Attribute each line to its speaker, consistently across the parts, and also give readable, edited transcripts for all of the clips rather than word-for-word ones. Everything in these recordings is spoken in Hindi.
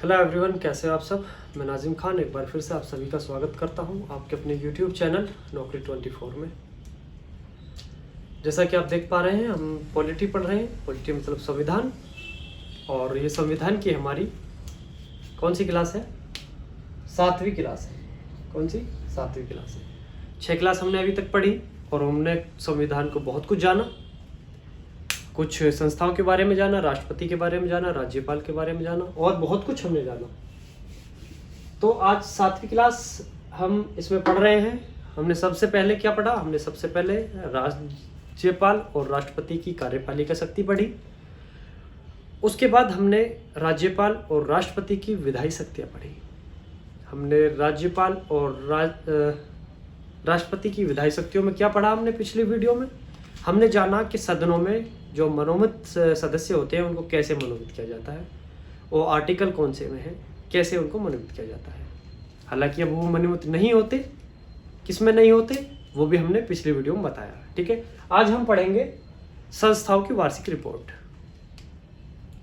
Speaker 1: हेलो एवरीवन, कैसे हो आप सब। मैं नाजिम खान एक बार फिर से आप सभी का स्वागत करता हूं आपके अपने यूट्यूब चैनल नौकरी 24 में। जैसा कि आप देख पा रहे हैं, हम पॉलिटी पढ़ रहे हैं। पॉलिटी मतलब संविधान, और ये संविधान की हमारी कौन सी क्लास है? 7वीं क्लास है। कौन सी? 7वीं क्लास है। 6 क्लास हमने अभी तक पढ़ी और हमने संविधान को बहुत कुछ जाना। कुछ संस्थाओं के बारे में जाना, राष्ट्रपति के बारे में जाना, राज्यपाल के बारे में जाना, और बहुत कुछ हमने जाना। तो आज 7वीं क्लास हम इसमें पढ़ रहे हैं। हमने सबसे पहले क्या पढ़ा? हमने सबसे पहले राज्यपाल और राष्ट्रपति की कार्यपालिका शक्ति पढ़ी। उसके बाद हमने राज्यपाल और राष्ट्रपति की विधायी शक्तियाँ पढ़ी। हमने राज्यपाल और राष्ट्रपति की विधायी शक्तियों में क्या पढ़ा? हमने पिछली वीडियो में हमने जाना कि सदनों में जो मनोमित सदस्य होते हैं उनको कैसे मनोमित किया जाता है, वो आर्टिकल कौन से में है, कैसे उनको मनोमित किया जाता है। हालांकि अब वो मनोमित नहीं होते, किस में नहीं होते वो भी हमने पिछली वीडियो में बताया। ठीक है, आज हम पढ़ेंगे संस्थाओं की वार्षिक रिपोर्ट।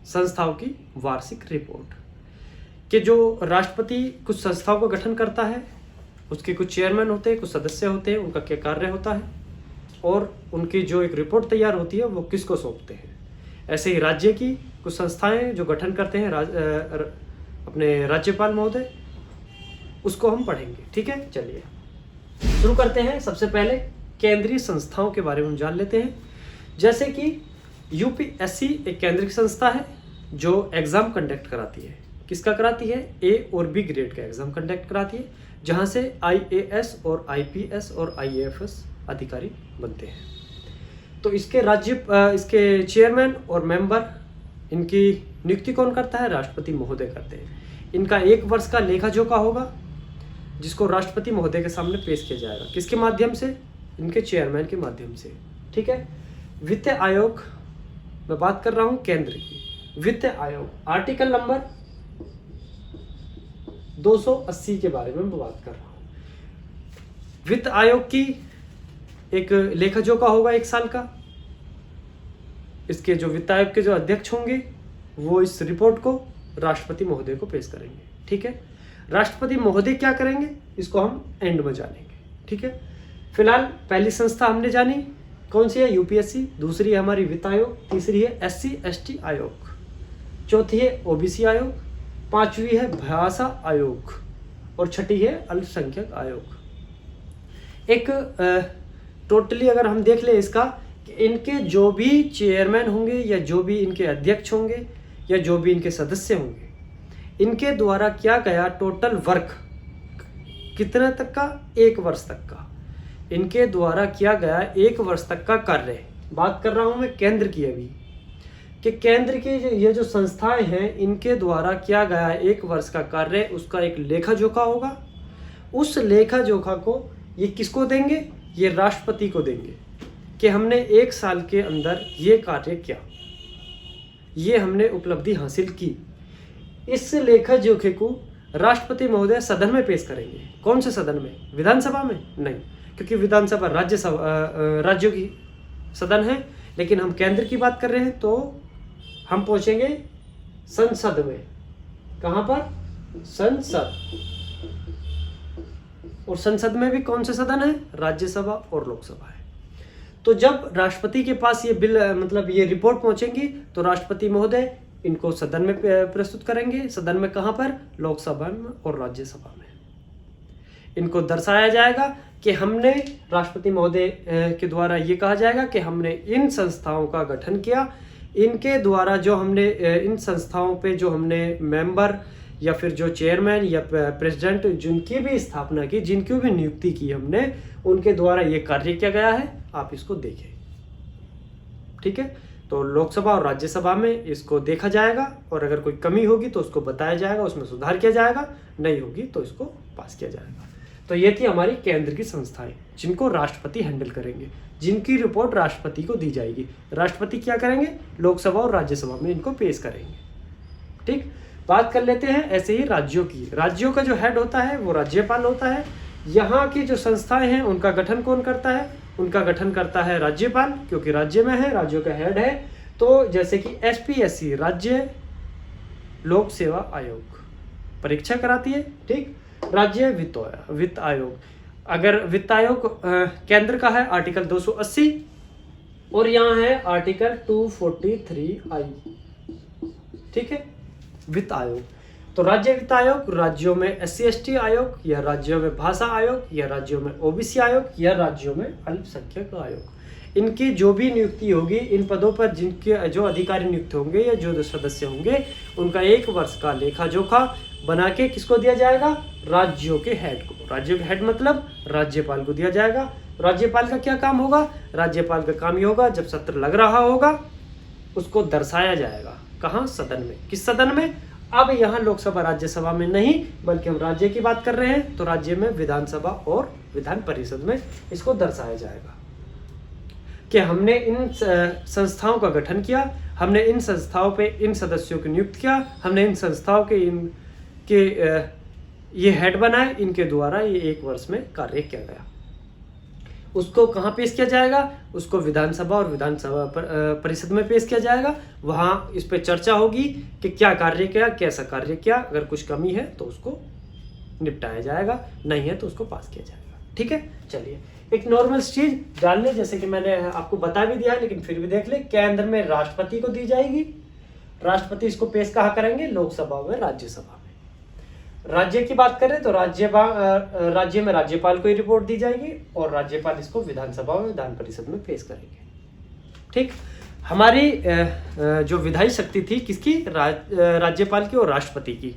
Speaker 1: संस्थाओं की वार्षिक रिपोर्ट कि जो राष्ट्रपति कुछ संस्थाओं का गठन करता है, उसके कुछ चेयरमैन होते हैं, कुछ सदस्य होते हैं, उनका क्या कार्य होता है और उनकी जो एक रिपोर्ट तैयार होती है वो किसको सौंपते हैं। ऐसे ही राज्य की कुछ संस्थाएं जो गठन करते हैं अपने राज्यपाल महोदय, उसको हम पढ़ेंगे। ठीक है, चलिए शुरू करते हैं। सबसे पहले केंद्रीय संस्थाओं के बारे में हम जान लेते हैं। जैसे कि यूपीएससी एक केंद्रीय संस्था है जो एग्ज़ाम कंडक्ट कराती है। किसका कराती है? ए और बी ग्रेड का एग्ज़ाम कंडक्ट कराती है, जहाँ से IAS और IPS और IAFS अधिकारी बनते हैं। तो इसके चेयरमैन और मेंबर, इनकी नियुक्ति कौन करता है? राष्ट्रपति महोदय करते हैं। इनका 1 वर्ष का लेखा जोखा होगा जिसको राष्ट्रपति महोदय के सामने पेश किया जाएगा। किसके माध्यम से? इनके चेयरमैन के माध्यम से। ठीक है। वित्त आयोग, मैं बात कर रहा हूं केंद्र की। वित्त आयोग आर्टिकल नंबर 280 के बारे में मैं बात कर रहा हूं। वित्त आयोग की एक लेखा जोखा होगा 1 साल का। इसके जो वित्त आयोग के जो अध्यक्ष होंगे वो इस रिपोर्ट को राष्ट्रपति महोदय को पेश करेंगे। ठीक है, राष्ट्रपति महोदय क्या करेंगे इसको हम एंड में जानेंगे। ठीक है, फिलहाल पहली संस्था हमने जानी, कौन सी है? यूपीएससी। दूसरी है हमारी वित्त आयोग। तीसरी है SC/ST आयोग। चौथी है OBC आयोग। 5वीं है भाषा आयोग और 6ठी है अल्पसंख्यक आयोग। एक टोटली अगर हम देख ले इसका कि इनके जो भी चेयरमैन होंगे या जो भी इनके अध्यक्ष होंगे या जो भी इनके सदस्य होंगे, इनके द्वारा किया गया टोटल वर्क कितने तक का? 1 वर्ष तक का। इनके द्वारा किया गया 1 वर्ष तक का कार्य, बात कर रहा हूं मैं केंद्र की अभी, कि केंद्र की ये जो संस्थाएं हैं इनके द्वारा किया गया 1 वर्ष का कार्य, उसका एक लेखा जोखा होगा। उस लेखा जोखा को ये किसको देंगे? ये राष्ट्रपति को देंगे कि हमने 1 साल के अंदर ये कार्य किया, ये हमने उपलब्धि हासिल की। इस लेखा जोखे को राष्ट्रपति महोदय सदन में पेश करेंगे। कौन से सदन में? विधानसभा में नहीं, क्योंकि विधानसभा राज्यों की सदन है। लेकिन हम केंद्र की बात कर रहे हैं तो हम पहुंचेंगे संसद में। कहां पर? संसद। और संसद में भी कौन से सदन है? राज्यसभा और लोकसभा है। तो जब राष्ट्रपति के पास ये बिल मतलब ये रिपोर्ट पहुंचेंगी तो राष्ट्रपति महोदय इनको सदन में प्रस्तुत करेंगे। सदन में कहां पर? लोकसभा में और राज्यसभा में। इनको दर्शाया जाएगा कि हमने, राष्ट्रपति महोदय के द्वारा ये कहा जाएगा कि हमने इन संस्थाओं का गठन किया। इनके द्वारा जो हमने इन संस्थाओं पे जो हमने मेंबर या फिर जो चेयरमैन या प्रेसिडेंट जिनकी भी स्थापना की, जिनकी भी नियुक्ति की हमने, उनके द्वारा ये कार्य किया गया है, आप इसको देखें। ठीक है, तो लोकसभा और राज्यसभा में इसको देखा जाएगा और अगर कोई कमी होगी तो उसको बताया जाएगा, उसमें सुधार किया जाएगा, नहीं होगी तो इसको पास किया जाएगा। तो ये थी हमारी केंद्र की संस्थाएं जिनको राष्ट्रपति हैंडल करेंगे, जिनकी रिपोर्ट राष्ट्रपति को दी जाएगी। राष्ट्रपति क्या करेंगे? लोकसभा और राज्यसभा में इनको पेश करेंगे। ठीक, बात कर लेते हैं ऐसे ही राज्यों की। राज्यों का जो हेड होता है वो राज्यपाल होता है। यहाँ की जो संस्थाएं हैं उनका गठन कौन करता है? उनका गठन करता है राज्यपाल, क्योंकि राज्य में है, राज्यों का हेड है। तो जैसे कि SPSC राज्य लोक सेवा आयोग, परीक्षा कराती है, ठीक। राज्य वित्त आयोग, अगर वित्त आयोग केंद्र का है आर्टिकल 280 और यहाँ है आर्टिकल 243I, ठीक है, वित्त आयोग। तो राज्य वित्त आयोग राज्यों में SC/ST आयोग, या राज्यों में भाषा आयोग, या राज्यों में OBC आयोग, या राज्यों में अल्पसंख्यक आयोग। इनकी जो भी नियुक्ति होगी, इन पदों पर जिनके जो अधिकारी नियुक्त होंगे या जो सदस्य होंगे, उनका 1 वर्ष का लेखा जोखा बना के किसको दिया जाएगा? राज्यों के हेड को। राज्यों के हेड मतलब राज्यपाल को दिया जाएगा। राज्यपाल का क्या काम होगा? राज्यपाल का काम ये होगा, जब सत्र लग रहा होगा उसको दर्शाया जाएगा। कहाँ? सदन में। किस सदन में? अब यहाँ लोकसभा राज्यसभा में नहीं, बल्कि हम राज्य की बात कर रहे हैं, तो राज्य में विधानसभा और विधान परिषद में इसको दर्शाया जाएगा कि हमने इन संस्थाओं का गठन किया, हमने इन संस्थाओं पे इन सदस्यों को नियुक्त किया, हमने इन संस्थाओं के ये हेड बनाए, इनके द्वारा ये 1 वर्ष में कार्य किया गया। उसको कहाँ पेश किया जाएगा? उसको विधानसभा और विधानसभा परिषद में पेश किया जाएगा। वहाँ इस पे चर्चा होगी कि क्या कार्य किया, कैसा कार्य किया, अगर कुछ कमी है तो उसको निपटाया जाएगा, नहीं है तो उसको पास किया जाएगा। ठीक है, चलिए एक नॉर्मल चीज जान ले, जैसे कि मैंने आपको बता भी दिया है लेकिन फिर भी देख ले। केंद्र में राष्ट्रपति को दी जाएगी, राष्ट्रपति इसको पेश कहाँ करेंगे? लोकसभा में, राज्यसभा में। राज्य की बात करें तो राज्य में राज्यपाल को ही रिपोर्ट दी जाएगी और राज्यपाल इसको विधानसभा में, विधान परिषद में पेश करेंगे। ठीक, हमारी जो विधायी शक्ति थी किसकी? राज्यपाल की और राष्ट्रपति की।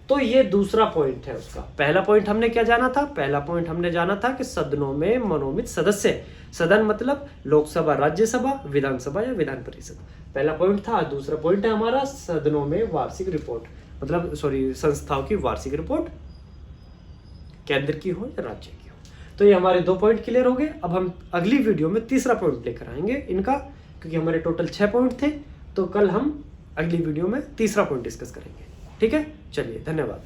Speaker 1: तो ये दूसरा पॉइंट है उसका। पहला पॉइंट हमने क्या जाना था? पहला पॉइंट हमने जाना था कि सदनों में मनोनीत सदस्य, सदन मतलब लोकसभा, राज्यसभा, विधानसभा या विधान परिषद, पहला पॉइंट था। दूसरा पॉइंट है हमारा सदनों में वार्षिक रिपोर्ट, मतलब संस्थाओं की वार्षिक रिपोर्ट, केंद्र की हो या राज्य की हो। तो ये हमारे 2 पॉइंट क्लियर हो गए। अब हम अगली वीडियो में तीसरा पॉइंट लेकर आएंगे इनका, क्योंकि हमारे टोटल 6 पॉइंट थे, तो कल हम अगली वीडियो में तीसरा पॉइंट डिस्कस करेंगे। ठीक है, चलिए धन्यवाद।